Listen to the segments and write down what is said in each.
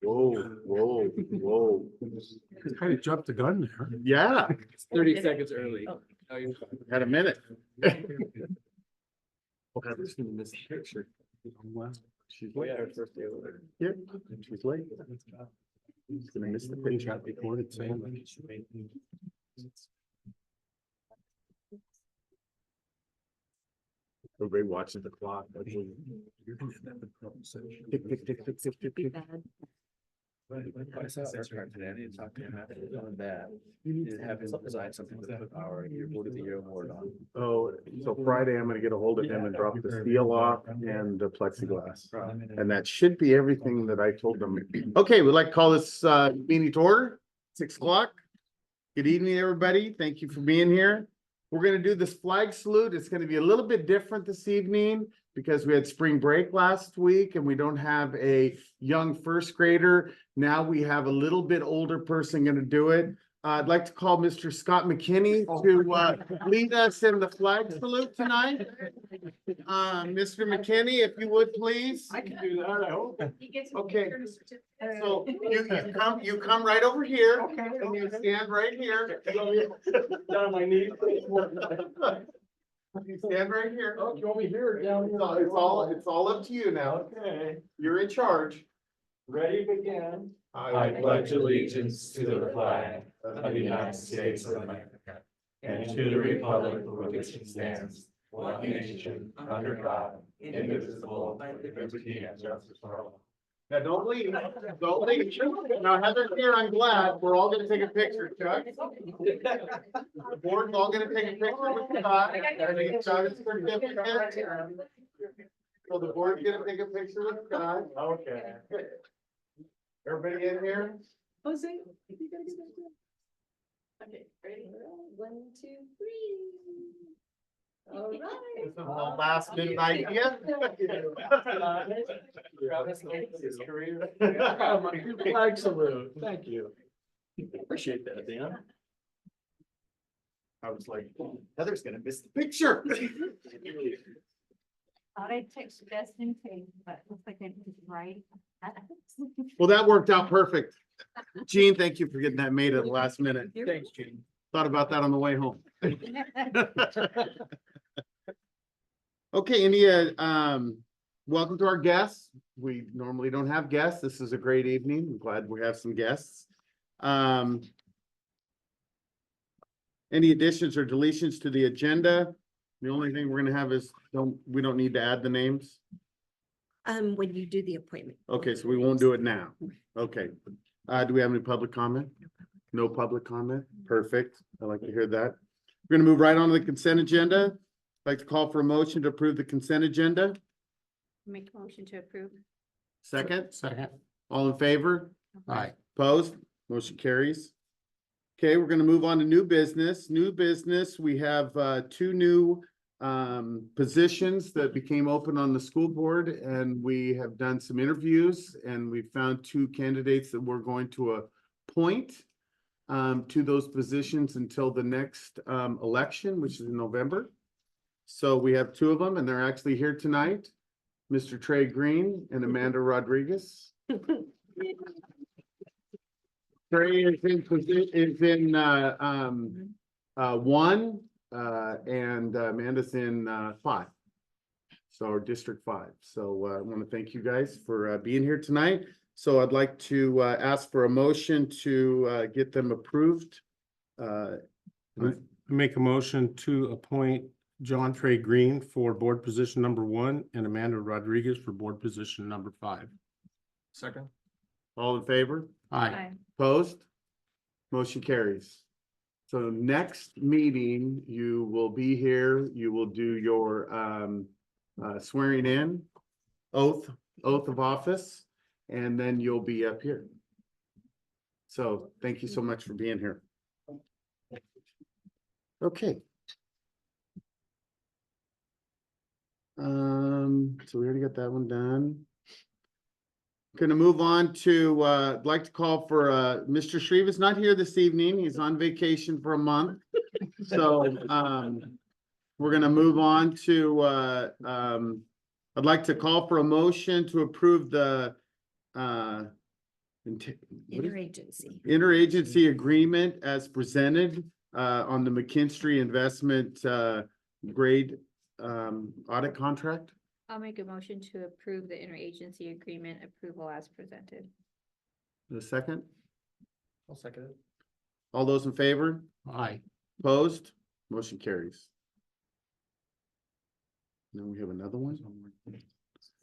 Whoa. Kind of jumped the gun there. Yeah, 30 seconds early. Oh. Oh, you're had a minute. okay. I'm just gonna miss the picture. She's Oh, late. yeah, her first day over. Yeah, she's late. She's gonna miss the picture. Recorded saying. Everybody watching the clock. Tick, tick, tick, tick, tick, tick, tick. I saw our card today. I need to talk to him after on that. You need to have him design something to put our year board of the year award on. Oh, so Friday I'm gonna get a hold of him and drop the steel off and the plexiglass. And that should be everything that I told them. Okay, we'd like to call this meeting to order, 6 o'clock. Good evening, everybody. Thank you for being here. We're gonna do this flag salute. It's gonna be a little bit different this evening because we had spring break last week and we don't have a young first grader. Now we have a little bit older person gonna do it. I'd like to call Mr. Scott McKinney to lead us in the flag salute tonight. Mr. McKinney, if you would, please. I can do that, I hope. Okay. So you come right over here. Okay. And you stand right here. Down on my knee. You stand right here. Oh, you want me here or down here? It's all up to you now. Okay, You're in charge. ready to begin. I pledge allegiance to the flag of the United States of America and to the republic for which it stands, one nation, under God, indivisible, with liberty and justice for all. Now, don't leave. Don't leave. Now, Heather's here. I'm glad. We're all gonna take a picture, Chuck. The board's all gonna take a picture with Scott. Scott is certificate. So the board's gonna take a picture with Scott. Okay. Everybody in here? Jose, you gotta get that done. Okay, ready? 1, 2, 3. All right. This is a last minute idea. Flag salute, thank you. Appreciate that, Dan. I was like, Heather's gonna miss the picture. Thought I'd text just in case, but looks like I was right. Well, that worked out perfect. Gene, thank you for getting that made at the last minute. Thanks, Gene. Thought about that on the way home. Okay, welcome to our guests. We normally don't have guests. This is a great evening. I'm glad we have some guests. Any additions or deletions to the agenda? The only thing we're gonna have is, we don't need to add the names? When you do the appointment. Okay, so we won't do it now. Okay. Do we have any public comment? No public comment? Perfect. I like to hear that. We're gonna move right on to the consent agenda. I'd like to call for a motion to approve the consent agenda. Make a motion to approve. Second, Second. all in favor? Aye. Opposed? Motion carries. Okay, we're gonna move on to new business. New business, we have two new positions that became open on the school board, and we have done some interviews, and we found two candidates that we're going to appoint to those positions until the next election, which is in November. So we have two of them, and they're actually here tonight, Mr. Trey Green and Amanda Rodriguez. Trey is in one, and Amanda's in 5. So our District 5. So I want to thank you guys for being here tonight. So I'd like to ask for a motion to get them approved. Make a motion to appoint John Trey Green for board position number 1 and Amanda Rodriguez for board position number 5. Second. All in favor? Aye. Opposed? Motion carries. So next meeting, you will be here, you will do your swearing in, oath of office, and then you'll be up here. So thank you so much for being here. Okay. So we already got that one done. Going to move on to, I'd like to call for, Mr. Shreve is not here this evening. He's on vacation for a month. So, we're going to move on to, I'd like to call for a motion to approve the, Interagency. Interagency agreement as presented on the McKinstry investment grade audit contract. I'll make a motion to approve the interagency agreement approval as presented. The second, I'll second it. all those in favor? Aye. Opposed? Motion carries. Now we have another one.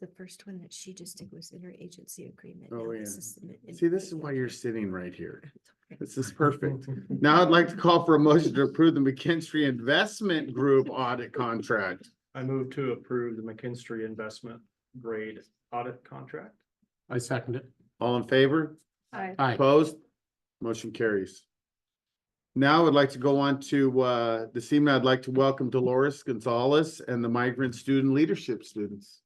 The first one that she just did was interagency agreement. Oh, Now yeah. this is the See, this is why you're sitting right here. Okay. This is perfect. Now I'd like to call for a motion to approve the McKinstry Investment Group audit contract. I move to approve the McKinstry investment grade audit contract. I second it. All in favor? Aye. Aye. Opposed? Motion carries. Now I'd like to go on to this evening. I'd like to welcome Dolores Gonzalez and the migrant student leadership students.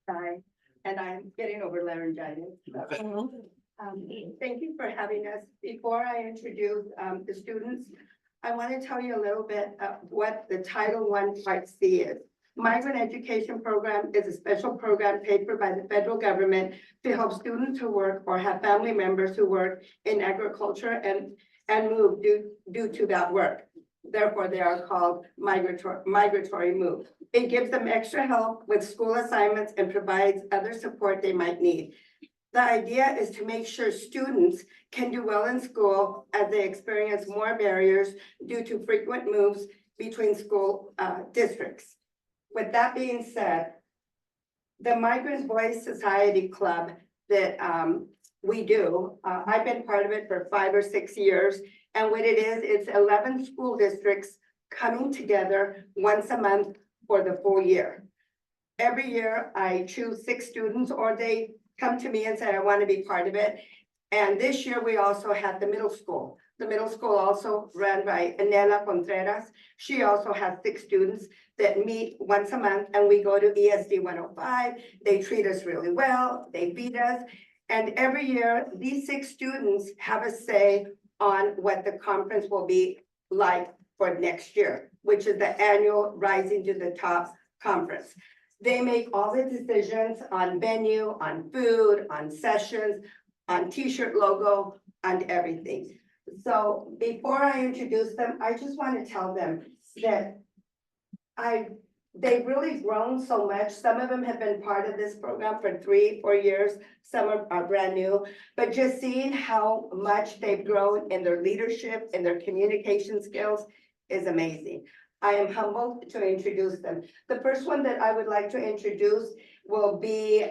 Hi, and I'm getting over laryngitis. Thank you for having us. Before I introduce the students, I want to tell you a little bit of what the Title I Part C is. Migrant Education Program is a special program paid for by the federal government to help students who work or have family members who work in agriculture and move due to that work. Therefore, they are called migratory move. It gives them extra help with school assignments and provides other support they might need. The idea is to make sure students can do well in school as they experience more barriers due to frequent moves between school districts. With that being said, the Migrant Voice Society Club that we do, I've been part of it for 5 or 6 years. And what it is, it's 11 school districts coming together once a month for the full year. Every year I choose 6 students, or they come to me and say, I want to be part of it. And this year we also had the middle school. The middle school also ran by Anela Contreras. She also has 6 students that meet once a month, and we go to ESD 105. They treat us really well. They feed us. And every year these 6 students have a say on what the conference will be like for next year, which is the annual Rising to the Top conference. They make all the decisions on venue, on food, on sessions, on t-shirt logo, on everything. So before I introduce them, I just want to tell them that they've really grown so much. Some of them have been part of this program for 3-4 years. Some are brand new, but just seeing how much they've grown in their leadership and their communication skills is amazing. I am humbled to introduce them. The first one that I would like to introduce will be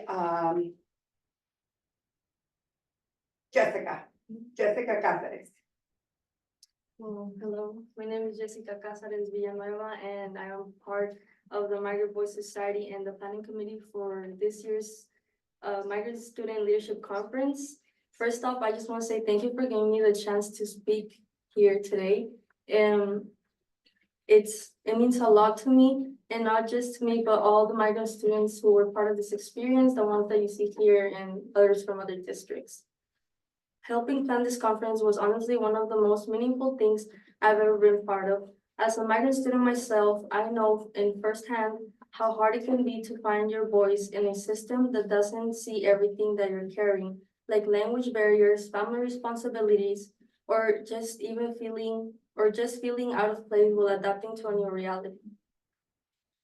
Jessica Cáceres. Well, hello, my name is Jessica Cáceres Villanueva, and I am part of the Migrant Voice Society and the planning committee for this year's Migrant Student Leadership Conference. First off, I just want to say thank you for giving me the chance to speak here today. It means a lot to me, and not just to me, but all the migrant students who were part of this experience, the ones that you see here and others from other districts. Helping plan this conference was honestly one of the most meaningful things I've ever been part of. As a migrant student myself, I know in firsthand how hard it can be to find your voice in a system that doesn't see everything that you're carrying, like language barriers, family responsibilities, or just feeling out of place while adapting to a new reality.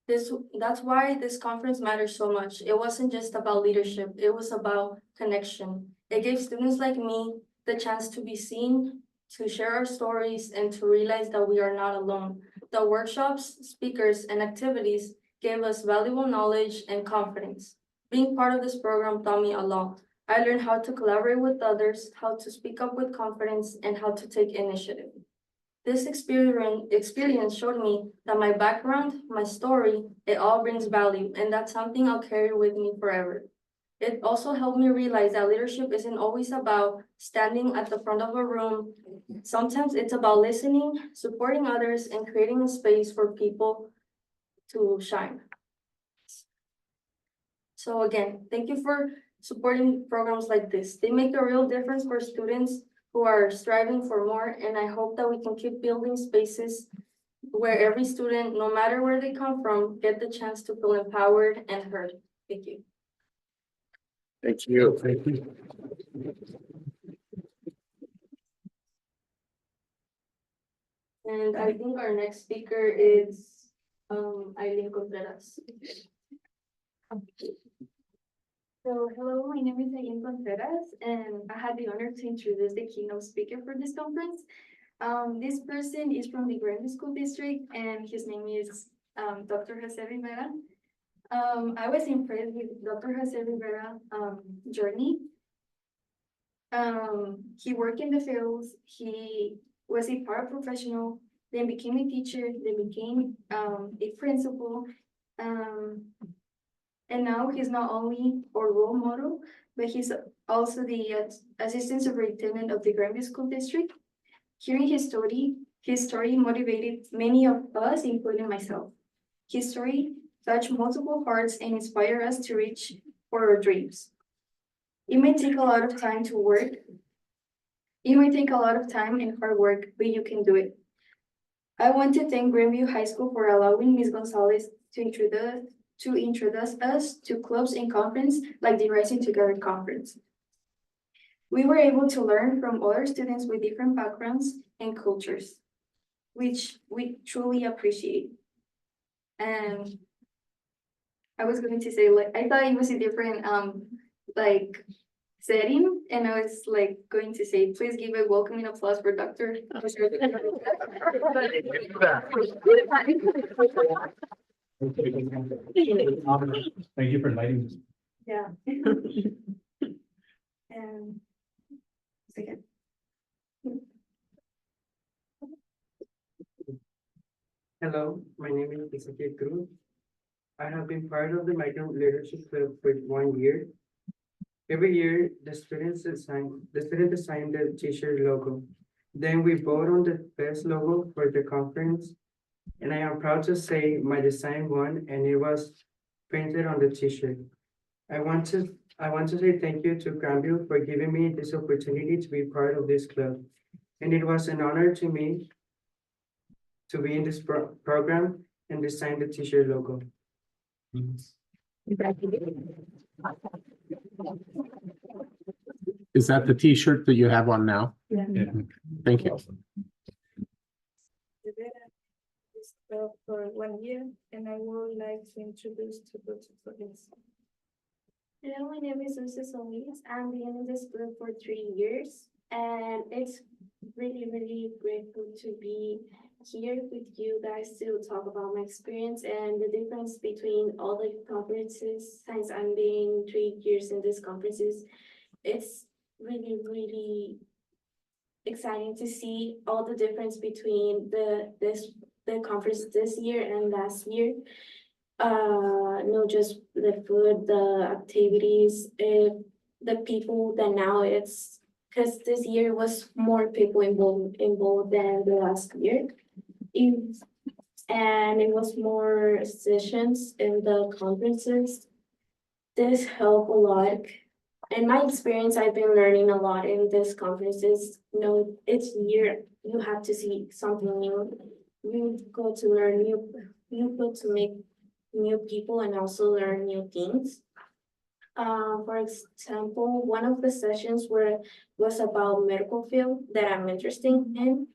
That's why this conference matters so much. It wasn't just about leadership, it was about connection. It gave students like me the chance to be seen, to share our stories, and to realize that we are not alone. The workshops, speakers, and activities gave us valuable knowledge and confidence. Being part of this program taught me a lot. I learned how to collaborate with others, how to speak up with confidence, and how to take initiative. This experience showed me that my background, my story, it all brings value, and that's something I'll carry with me forever. It also helped me realize that leadership isn't always about standing at the front of a room. Sometimes it's about listening, supporting others, and creating a space for people to shine. So again, thank you for supporting programs like this. They make a real difference for students who are striving for more, and I hope that we can keep building spaces where every student, no matter where they come from, get the chance to feel empowered and heard. Thank you. Thank you. Thank you. And I think our next speaker is Aileen Contreras. So, hello, my name is Aileen Contreras, and I had the honor to introduce the keynote speaker for this conference. This person is from the Grandview School District, and his name is Dr. Jose Rivera. I was impressed with Dr. Jose Rivera journey. He worked in the fields, he was a paraprofessional, then became a teacher, then became a principal. And now he's not only our role model, but he's also the assistant superintendent of the Grandview School District. Hearing his story motivated many of us, including myself. His story touched multiple hearts and inspired us to reach for our dreams. It may take a lot of time to work. It may take a lot of time and hard work, but you can do it. I want to thank Grandview High School for allowing Ms. Gonzalez to introduce us to clubs and conference like the Rising Together Conference. We were able to learn from other students with different backgrounds and cultures, which we truly appreciate. And I was going to say, like, I thought it was a different like setting, and I was like going to say, please give a welcoming applause for Dr. Thank you for inviting me. Yeah. And second. Hello, my name is Ezequiel Cruz. I have been part of the Migrant Leadership Club for 1 year. Every year, the student design the t-shirt logo. Then we vote on the best logo for the conference. And I am proud to say my design won, and it was printed on the t-shirt. I want to say thank you to Grandview for giving me this opportunity to be part of this club. And it was an honor to me to be in this program and design the t-shirt logo. Is that the t-shirt that you have on now? Yeah. Thank you. For 1 year, and I would like to introduce two participants. Hello, my name is Lucy Solis. I'm being in this group for 3 years, and it's really grateful to be here with you guys to talk about my experience and the difference between all the conferences. Since I'm being 3 years in these conferences, it's really exciting to see all the difference between the conference this year and last year. Not just the food, the activities, the people that now it's, because this year was more people involved than the last year. And it was more sessions in the conferences. This helped a lot. In my experience, I've been learning a lot in these conferences. You know, each year you have to see something new. You go to learn you go to meet new people and also learn new things. For example, one of the sessions was about medical field that I'm interested in.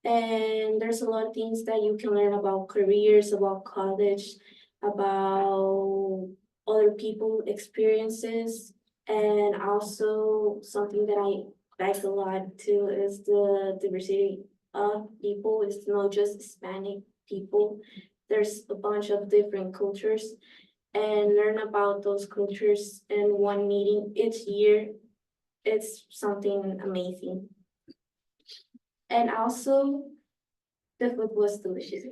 And there's a lot of things that you can learn about careers, about college, about other people experiences. And also something that I like a lot too is the diversity of people. It's not just Hispanic people. There's a bunch of different cultures, and learn about those cultures in one meeting each year. It's something amazing. And also, the food was delicious.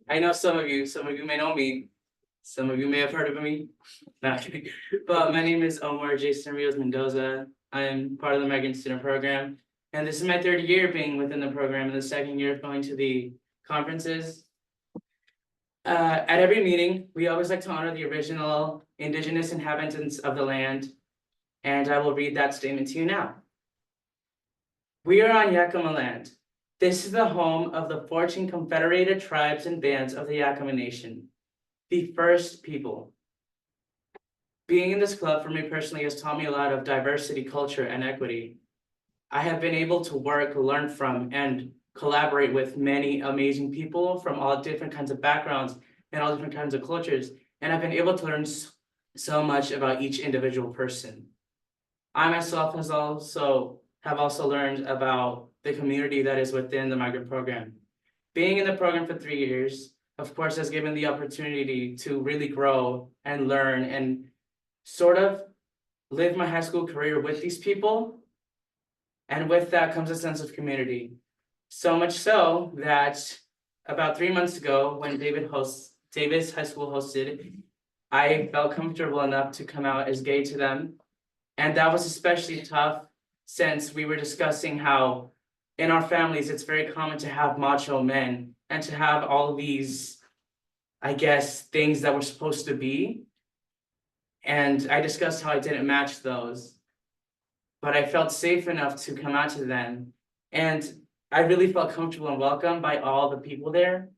I know some of you may know me, some of you may have heard of me. Not kidding. But my name is Omar Jason Rios Mendoza. I'm part of the Migrant Student Program, and this is my 3rd year being within the program and the 2nd year of going to the conferences. At every meeting, we always like to honor the original indigenous inhabitants of the land, and I will read that statement to you now. We are on Yakima land. This is the home of the 14 confederated tribes and bands of the Yakima Nation, the first people. Being in this club for me personally has taught me a lot of diversity, culture, and equity. I have been able to work, learn from, and collaborate with many amazing people from all different kinds of backgrounds and all different kinds of cultures, and I've been able to learn so much about each individual person. I myself have also learned about the community that is within the migrant program. Being in the program for 3 years, of course, has given the opportunity to really grow and learn and sort of live my high school career with these people. And with that comes a sense of community. So much so that about 3 months ago, when Davis High School hosted, I felt comfortable enough to come out as gay to them. And that was especially tough since we were discussing how in our families, it's very common to have macho men and to have all these, I guess, things that we're supposed to be. And I discussed how I didn't match those, but I felt safe enough to come out to them. And I really felt comfortable and welcomed by all the people there,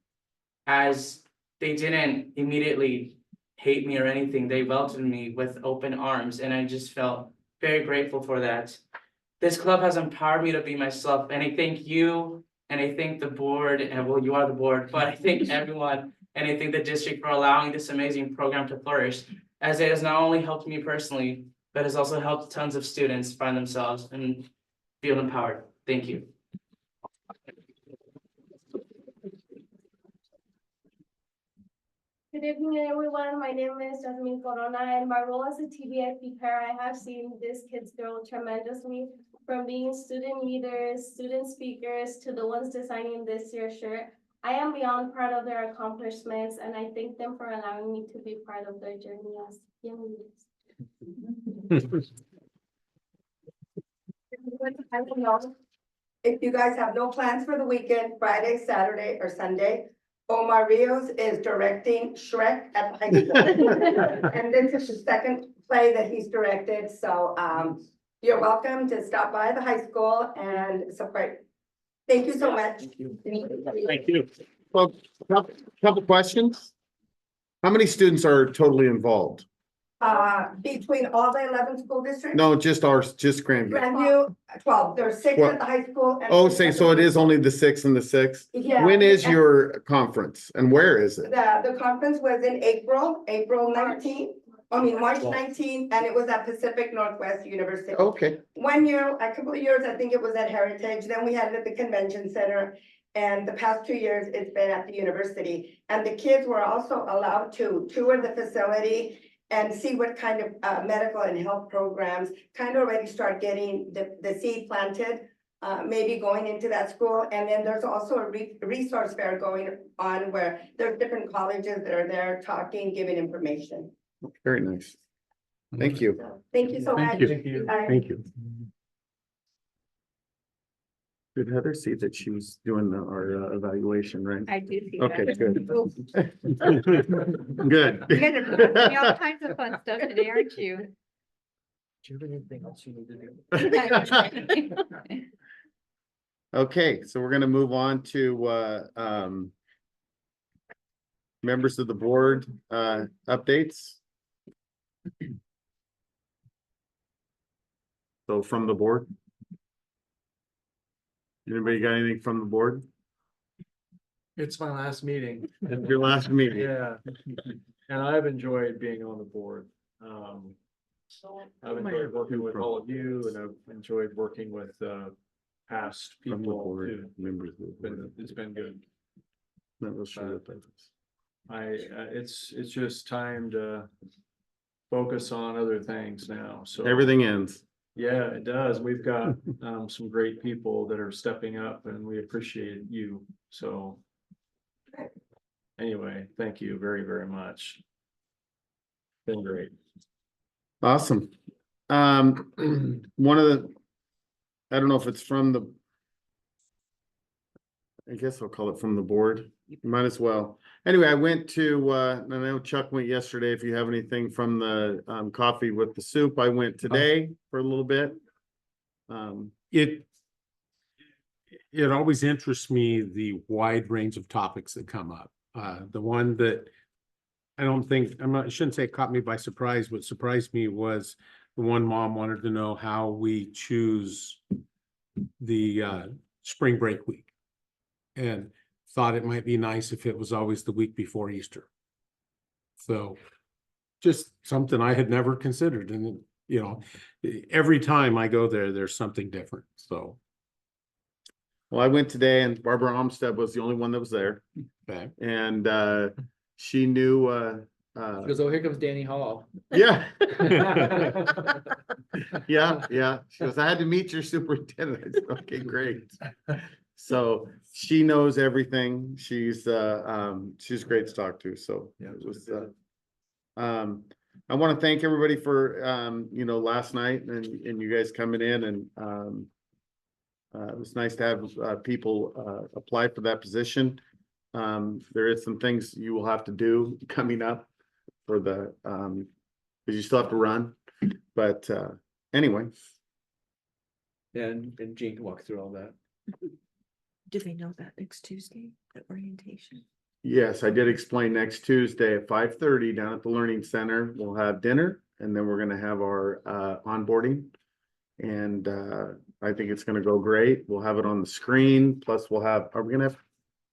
as they didn't immediately hate me or anything. They welcomed me with open arms, and I just felt very grateful for that. This club has empowered me to be myself, and I thank you, and I thank the board, and well, you are the board, but I thank everyone, and I thank the district for allowing this amazing program to flourish, as it has not only helped me personally, but has also helped tons of students find themselves and feel empowered. Thank you. Good evening, everyone. My name is Jasmine Corona, and my role as a TBIP pair, I have seen these kids grow tremendously, from being student leaders, student speakers, to the ones designing this year's shirt. I am beyond proud of their accomplishments, and I thank them for allowing me to be part of their journey as young leaders. If you guys have no plans for the weekend, Friday, Saturday, or Sunday, Omar Rios is directing Shrek at the high school. And this is the second play that he's directed, so you're welcome to stop by the high school and support. Thank you so much. Thank you. Well, couple questions. How many students are totally involved? Between all the 11 school districts? No, just ours, just Grandview. Grandview, 12. There's 6 at the high school. And Oh, 6 say, at so the- it is only the 6 and the 6? Yeah. When is your conference and where is it? The conference was in April 19th. March 19th, and it was at Pacific Northwest University. Okay, 1 year, a couple of years, I think it was at Heritage, then we had it at the convention center. And the past 2 years, it's been at the university. And the kids were also allowed to tour the facility and see what kind of medical and health programs kind of already start getting the seed planted, maybe going into that school. And then there's also a resource fair going on where there's different colleges that are there talking, giving information. very nice. Thank you. Thank you so much. Thank you. Bye. Thank you. Did Heather see that she was doing our evaluation, right? I do see Okay, that. good. Oh, Good. You guys are teaching me all kinds of fun stuff today, aren't you? Do you have anything else you need to do? Okay, so we're gonna move on to members of the board updates. So from the board. Anybody got anything from the board? It's my last meeting. It's your last meeting. Yeah. And I've enjoyed being on the board. I've enjoyed working with all of you, and I've enjoyed working with past From the people board, too. members of the board. It's been good. Not real sure what that is. It's just time to focus on other things now, so. Everything ends. Yeah, it does. We've got some great people that are stepping up, and we appreciate you, so. Anyway, thank you very, very much. Been great. Awesome. One of the, I don't know if it's from the I guess I'll call it from the board. Might as well. Anyway, I went to, and I know Chuck went yesterday. If you have anything from the coffee with the soup, I went today for a little bit. It always interests me, the wide range of topics that come up. The one that I shouldn't say it caught me by surprise. What surprised me was the one mom wanted to know how we choose the spring break week. And thought it might be nice if it was always the week before Easter. So just something I had never considered. And, you know, every time I go there, there's something different. So. Well, I went today and Barbara Armstead was the only one that was there. Okay. And she knew She goes, oh, here comes Danny Hall. yeah. Yeah. She goes, I had to meet your superintendent. I said, okay, great. So she knows everything. She's great to talk to. So Yeah, it was I want to thank everybody for last night and you guys coming in, and it was nice to have people apply for that position. There is some things you will have to do coming up for the because you still have to run, but anyway. And Jean can walk through all that. Do they know that next Tuesday, the orientation? Yes, I did explain next Tuesday at 5:30 down at the Learning Center. We'll have dinner and then we're gonna have our onboarding. And I think it's gonna go great. We'll have it on the screen. Plus we'll have, are we gonna have,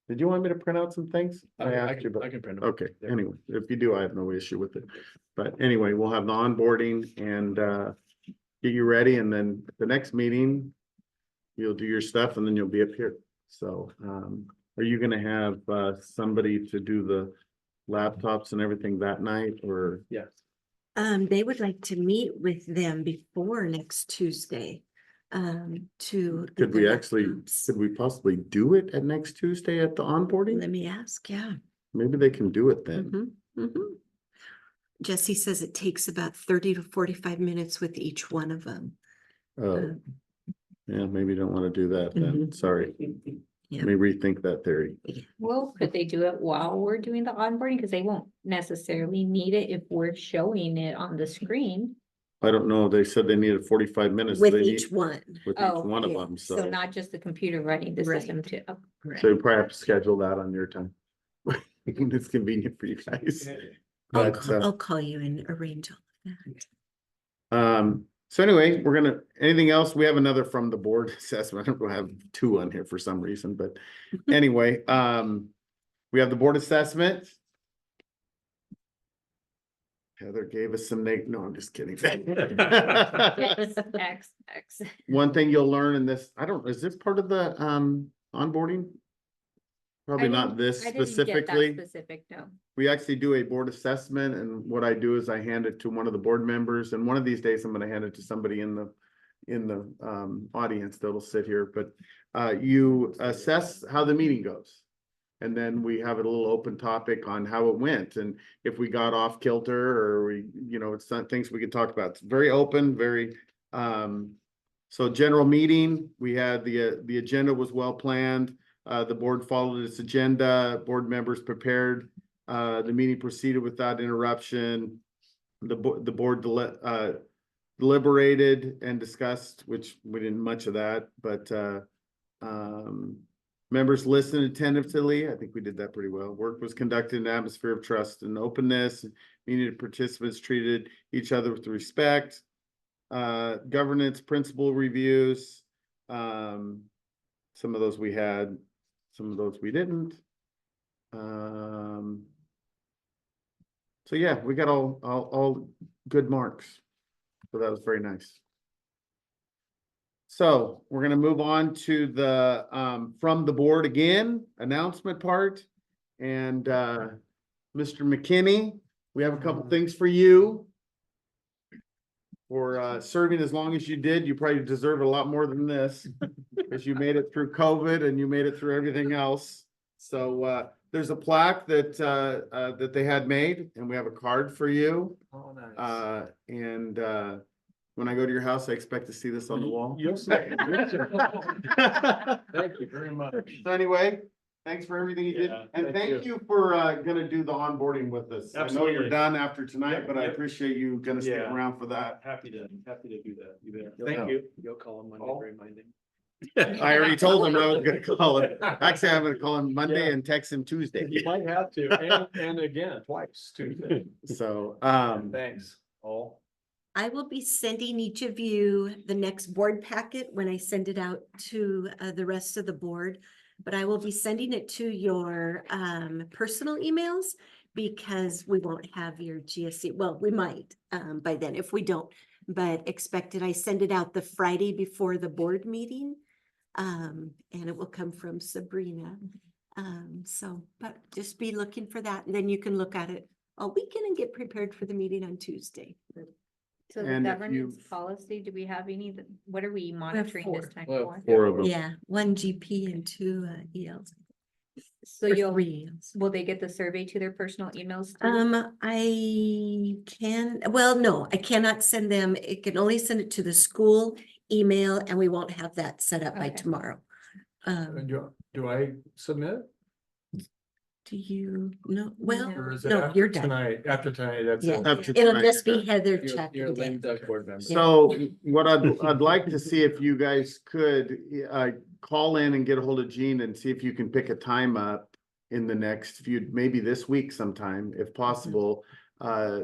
did you want me to print out some things? I asked you, but I can print them. okay, anyway, if you do, I have no issue with it. But anyway, we'll have the onboarding and get you ready, and then the next meeting, you'll do your stuff and then you'll be up here. So are you gonna have somebody to do the laptops and everything that night, or? Yes. They would like to meet with them before next Tuesday. To. Could we possibly do it at next Tuesday at the onboarding? Let me ask, yeah. Maybe they can do it then. Jesse says it takes about 30 to 45 minutes with each one of them. Oh, yeah, maybe you don't want to do that then. Sorry. Yeah. Let me rethink that theory. Well, could they do it while we're doing the onboarding? Because they won't necessarily need it if we're showing it on the screen. I don't know. They said they needed 45 minutes. With They each need- one. With each Oh, one of yeah. them, So so. not just the computer running the Right. system too. Oh, So you probably have to schedule that on your time. It's convenient for you guys. But, I'll call you and arrange all of that. so anyway, anything else? We have another from the board assessment. I don't have two on here for some reason, but anyway, we have the board assessment. Heather gave us some no, I'm just kidding. X. One thing you'll learn in this, is this part of the onboarding? Probably not this I didn't get that specifically. specific, no. We actually do a board assessment, and what I do is I hand it to one of the board members, and one of these days I'm gonna hand it to somebody in the audience that'll sit here, but you assess how the meeting goes. And then we have a little open topic on how it went, and if we got off kilter, or we, it's some things we could talk about. It's very open, very, so general meeting, we had the agenda was well planned. The board followed its agenda, board members prepared, the meeting proceeded without interruption. The board deliberated and discussed, which we didn't much of that, but members listened attentively. I think we did that pretty well. Work was conducted in an atmosphere of trust and openness. Meeting participants treated each other with respect. Governance principle reviews. Some of those we had, some of those we didn't. So yeah, we got all good marks. So that was very nice. So we're gonna move on to the from the board again announcement part, and Mr. McKinney, we have a couple things for you for serving as long as you did. You probably deserve a lot more than this because you made it through COVID and you made it through everything else. So there's a plaque that that they had made, and we have a card for you. Oh, nice. And When I go to your house, I expect to see this on the wall. You'll see. Thank you very much. So anyway, thanks for everything you did, Yeah, and thank thank you. you for gonna do the onboarding with us. I know you're Absolutely. done after tonight, Yep, but I yep. appreciate you gonna stick Yeah. around for that. Happy to do that. You bet. You'll Thank call- you. You'll call him Monday, Oh. reminding. I already told him I was gonna call him. Actually, I'm gonna call him Monday Yeah. and text him Tuesday. You might have to, and again, twice, Tuesday. So, Thanks, all. I will be sending each of you the next board packet when I send it out to the rest of the board. But I will be sending it to your personal emails because we won't have your GSC. Well, we might by then if we don't, but expected I send it out the Friday before the board meeting. And it will come from Sabrina. So, but just be looking for that and then you can look at it all weekend and get prepared for the meeting on Tuesday. So the And if governance you- policy, do we have any, what are we monitoring this four. time Well, for? 4 of them. Yeah, 1 GP and 2 ELs. So Or you'll, 3 ELs. will they get the survey to their personal emails? too? I can, well, no, I cannot send them. It can only send it to the school email and we won't have that set up by Okay. tomorrow. And do I submit? Do you know? Well, Or is it no, after you're done. tonight? After tonight, that's Yeah. it. After It'll tonight, just you're be Heather, You're, Chuck. you're a and Dan. lame duck board member. So what I'd like to see if you guys could call in and get a hold of Gene and see if you can pick a time up in the next few, maybe this week sometime, if possible.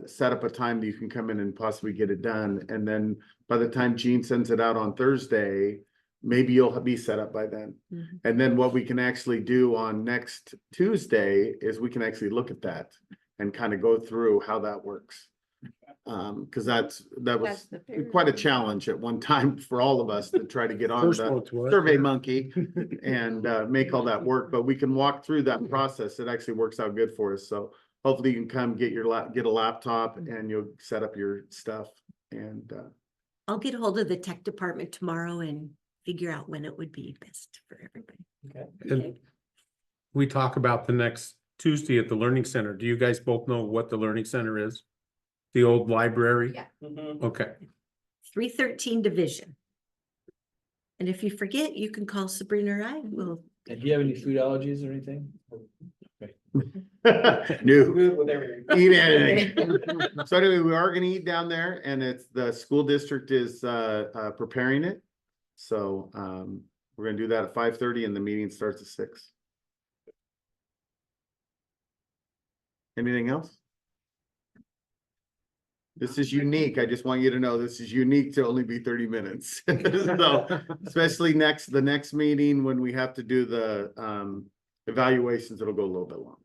Set up a time that you can come in and possibly get it done. And then by the time Gene sends it out on Thursday, maybe you'll be set up by then. Mhm. And then what we can actually do on next Tuesday is we can actually look at that and kind of go through how that works. Cause that was That's the fair quite a one. challenge at one time for all of us to try to get on First the one to us, Survey yeah. Monkey and make all that work, but we can walk through that process. It actually works out good for us. So hopefully you can come get get a laptop and you'll set up your stuff and I'll get a hold of the tech department tomorrow and figure out when it would be best for everybody. And we talk about the next Tuesday at the Learning Center. Do you guys both know what the Learning Center is? The old library? Yeah. Okay. 313 division. And if you forget, you can call Sabrina or I will. And do you have any food allergies or anything? no, eat anything. So anyway, we are gonna eat down there and it's the school district is preparing it. So we're gonna do that at 5:30 and the meeting starts at 6. Anything else? This is unique. I just want you to know this is unique to only be 30 minutes. So especially the next meeting when we have to do the evaluations, it'll go a little bit long.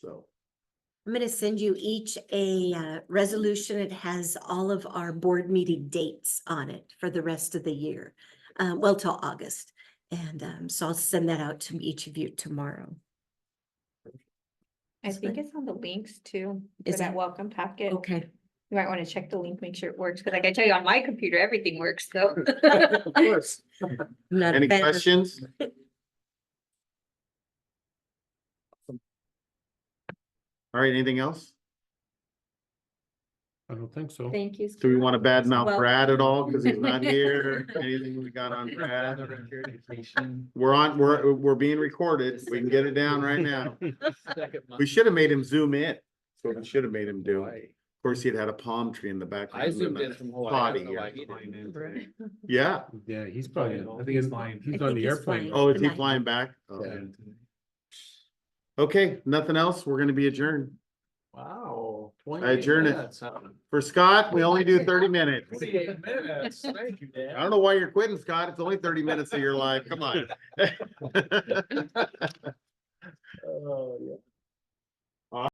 So. I'm going to send you each a resolution. It has all of our board meeting dates on it for the rest of the year. Well, till August. And so I'll send that out to each of you tomorrow. I think it's on the links too, Is for that it? welcome packet. Okay. You might want to check the link, make sure it works, because like I tell you, on my computer, everything works, so. Of course. Not a Any fan of- questions? All right, anything else? I don't think so. Thank you. Do we want to badmouth Well- Brad at all because he's not here? Anything we got on Brad? We're being recorded. We can get it down right now. We should have made him zoom in. That's what we should have made him do. Of course, he'd had a palm tree in the background. I zoomed in from Hawaii. I don't know why he didn't. Yeah. Yeah, he's probably, I think he's flying. He's I on think the he's airplane. flying. Oh, is he Good night. flying back? Oh. Yeah. Okay, nothing else. We're gonna be adjourned. Wow. I adjourn it. For Scott, we only do 30 minutes. 28 minutes. Thank you, Dan. I don't know why you're quitting, Scott. It's only 30 minutes of your life. Come on.